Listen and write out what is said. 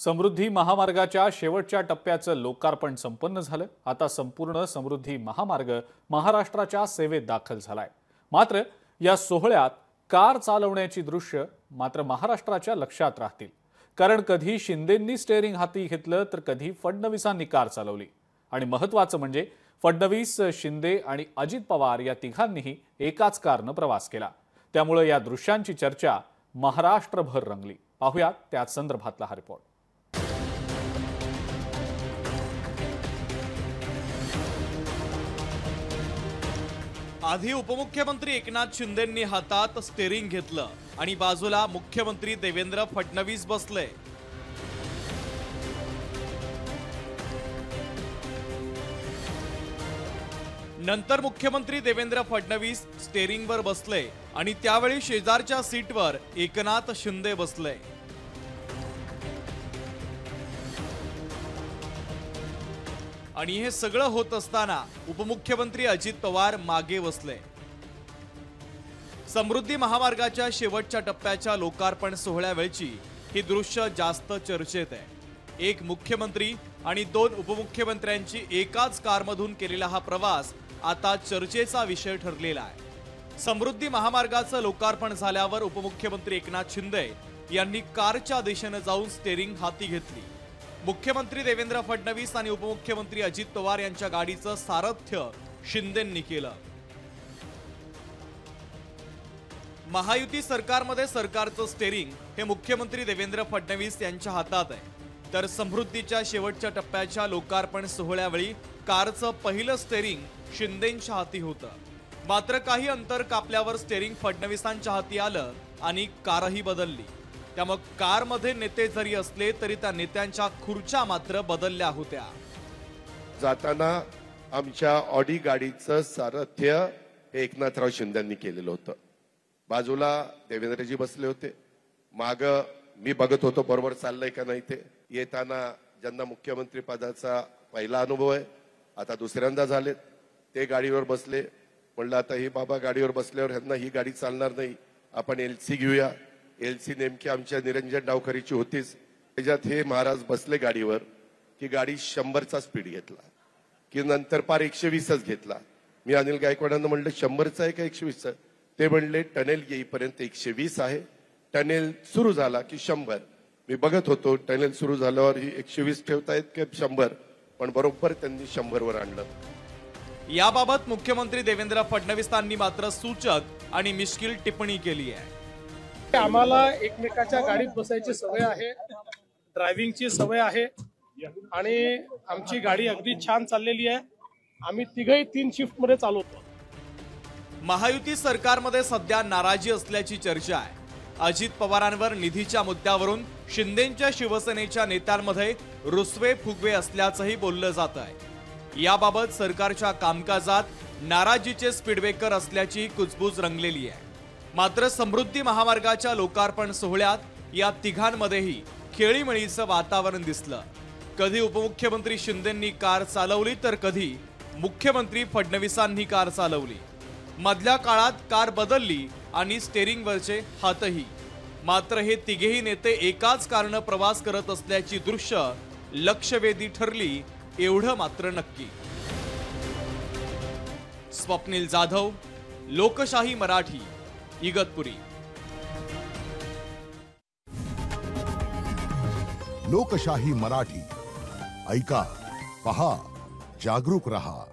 समृद्धी महामार्गाच्या शेवटच्या टप्प्याचं लोकार्पण संपन्न झालं। आता संपूर्ण समृद्धी महामार्ग महाराष्ट्राच्या सेवेत दाखल झालाय। मात्र या सोहळ्यात कार चालवण्याची दृश्य मात्र महाराष्ट्राच्या लक्षात राहतील, कारण कधी शिंदेंनी स्टीअरिंग हाती घेतलं तर कधी फडणवीसांनी कार चालवली। आणि महत्त्वाचं म्हणजे फडणवीस, शिंदे आणि अजित पवार या तिघांनीही एकाच कारनं प्रवास केला। त्यामुळे या दृश्यांची चर्चा महाराष्ट्रभर रंगली। पाहूयात त्या संदर्भातला हा रिपोर्ट। आधी उपमुख्यमंत्री एकनाथ शिंदेंनी हातात स्टीअरिंग घेतलं आणि बाजूला मुख्यमंत्री देवेंद्र फडणवीस बसले। नंतर मुख्यमंत्री देवेंद्र फडणवीस स्टीअरिंगवर बसले आणि त्यावेळी शेजारच्या सीटवर एकनाथ शिंदे बसले। आणि हे सगळं होत असताना उपमुख्यमंत्री अजित पवार मागे बसले। समृद्धी महामार्गाच्या शेवटच्या टप्प्याच्या लोकार्पण सोहळ्यावेळची ही दृश्य जास्त चर्चेत आहे। एक मुख्यमंत्री आणि दोन उपमुख्यमंत्र्यांची एकाच कारमधून केलेला हा प्रवास आता चर्चेचा विषय ठरलेला आहे। समृद्धी महामार्गाचं लोकार्पण झाल्यावर उपमुख्यमंत्री एकनाथ शिंदे यांनी कारच्या दिशेने जाऊन स्टीअरिंग हाती घेतली। मुख्यमंत्री देवेंद्र फडणवीस आणि उपमुख्यमंत्री अजित पवार यांच्या गाडीचं सारथ्य शिंदेंनी केलं। महायुती सरकारमध्ये सरकारचं स्टीअरिंग हे मुख्यमंत्री देवेंद्र फडणवीस यांच्या हातात आहे, तर समृद्धीच्या शेवटच्या टप्प्याच्या लोकार्पण सोहळ्यावेळी कारचं पहिलं स्टीअरिंग शिंदेंच्या हाती होतं। मात्र काही अंतर कापल्यावर स्टीअरिंग फडणवीसांच्या हाती आलं आणि कारही बदलली। त्यामुळे कारमध्ये नेते जरी असले तरी त्या नेत्यांच्या खुर्च्या मात्र बदलल्या होत्या। जाताना आमच्या ऑडी गाडीचं सारथ्य हे एकनाथराव शिंदेंनी केलेलं होतं। बाजूला देवेंद्रजी बसले होते, माग मी बघत होतो बरोबर चाललंय का नाही ते। येताना ज्यांना मुख्यमंत्री पदाचा पहिला अनुभव आहे, आता दुसऱ्यांदा झालेत, ते गाडीवर बसले। म्हणलं आता ही बाबा गाडीवर बसल्यावर ह्यांना ही गाडी चालणार नाही, आपण एलसी घेऊया। एलसी नेमकी आमच्या निरंजन डावखरीची होतीच। त्याच्यात हे महाराज बसले गाडीवर की गाडी 100चा स्पीड घेतला की नंतर पार 120च घेतला। मी अनिल गायकवाडांना म्हणलं 100चा आहे का 120चा? ते म्हणले टनेल येईपर्यंत 120 आहे, टनेल सुरू झाला की 100। मी बघत होतो टनेल सुरू झाल्यावर ही 120 ठेवतायत की 100, पण बरोबर त्यांनी 100 वर आणलं। याबाबत मुख्यमंत्री देवेंद्र फडणवीसांनी मात्र सूचक आणि मिश्किल टिप्पणी केली आहे। आम्हाला एकमेकाच्या गाडीत बसायची सवय आहे, ड्रायव्हिंगची सवय आहे आणि आमची गाडी अगदी छान चाललेली आहे। आम्ही तिघही 3 शिफ्ट मध्ये चालवतो। महायुती सरकारमध्ये सध्या नाराजी असल्याची चर्चा आहे। अजित पवारांवर निधीच्या मुद्द्यावरून शिंदेंच्या शिवसेनेच्या नेत्यांमध्ये रुसवे फुगवे असल्याचंही बोललं जात आहे। याबाबत सरकारच्या कामकाजात नाराजीचे स्पीडब्रेकर असल्याची कुजबूज रंगलेली आहे। मात्र समृद्धी महामार्गाच्या लोकार्पण सोहळ्यात या तिघांमध्येही खेळीमेळीचं वातावरण दिसलं। कधी उपमुख्यमंत्री शिंदेंनी कार चालवली तर कधी मुख्यमंत्री फडणवीसांनी कार चालवली। मधल्या काळात कार बदलली आणि स्टीअरिंगवरचे हातही। मात्र हे तिघेही नेते एकाच कारनं प्रवास करत असल्याची दृश्य लक्षवेधी ठरली, एवढं मात्र नक्की। स्वप्नील जाधव, लोकशाही मराठी, इगतपुरी। लोकशाही मराठी ऐका, पहा, जागरूक रहा।